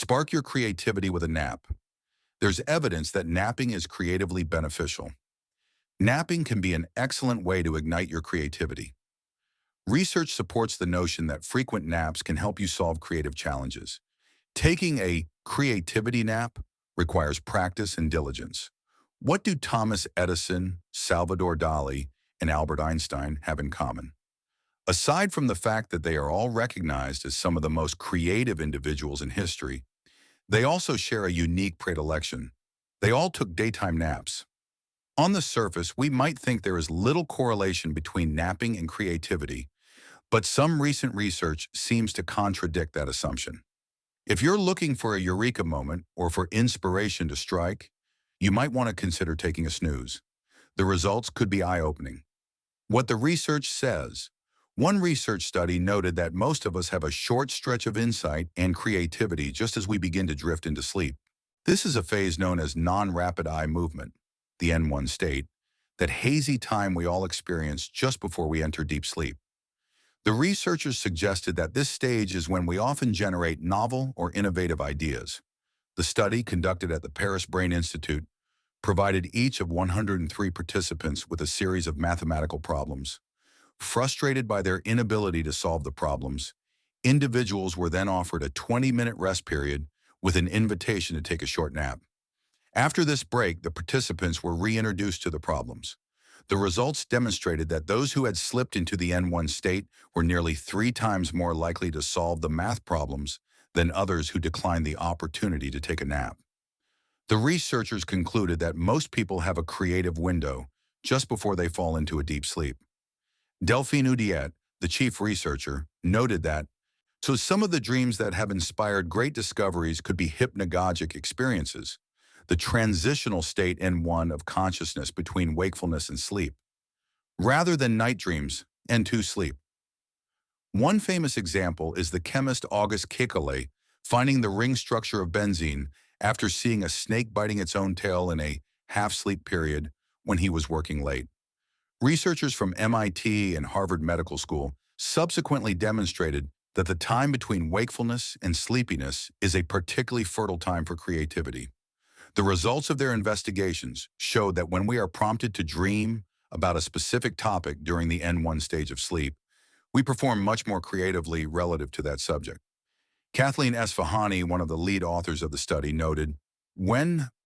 Spark your creativity with a nap. There's evidence that napping is creatively beneficial. Napping can be an excellent way to ignite your creativity. Research supports the notion that frequent naps can help you solve creative challenges. Taking a creativity nap requires practice and diligence. What do Thomas Edison, Salvador Dali, and Albert Einstein have in common? Aside from the fact that they are all recognized as some of the most creative individuals in history, they also share a unique predilection. They all took daytime naps. On the surface, we might think there is little correlation between napping and creativity, but some recent research seems to contradict that assumption. If you're looking for a eureka moment or for inspiration to strike, you might want to consider taking a snooze. The results could be eye-opening. What the research says: one research study noted that most of us have a short stretch of insight and creativity just as we begin to drift into sleep. This is a phase known as non-rapid eye movement, the N1 state, that hazy time we all experience just before we enter deep sleep. The researchers suggested that this stage is when we often generate novel or innovative ideas. The study, conducted at the Paris Brain Institute, provided each of 103 participants with a series of mathematical problems. Frustrated by their inability to solve the problems, individuals were then offered a 20-minute rest period with an invitation to take a short nap. After this break, the participants were reintroduced to the problems. The results demonstrated that those who had slipped into the N1 state were nearly 3 times more likely to solve the math problems than others who declined the opportunity to take a nap. The researchers concluded that most people have a creative window just before they fall into a deep sleep. Delphine Oudiet, the chief researcher, noted that, so some of the dreams that have inspired great discoveries could be hypnagogic experiences, the transitional state N1 of consciousness between wakefulness and sleep, rather than night dreams, N2 sleep. One famous example is the chemist Auguste Kekulé finding the ring structure of benzene after seeing a snake biting its own tail in a half-sleep period when he was working late. Researchers from MIT and Harvard Medical School subsequently demonstrated that the time between wakefulness and sleepiness is a particularly fertile time for creativity. The results of their investigations showed that when we are prompted to dream about a specific topic during the N1 stage of sleep, we perform much more creatively relative to that subject. Kathleen Esfahani, one of the lead authors of the study, noted, when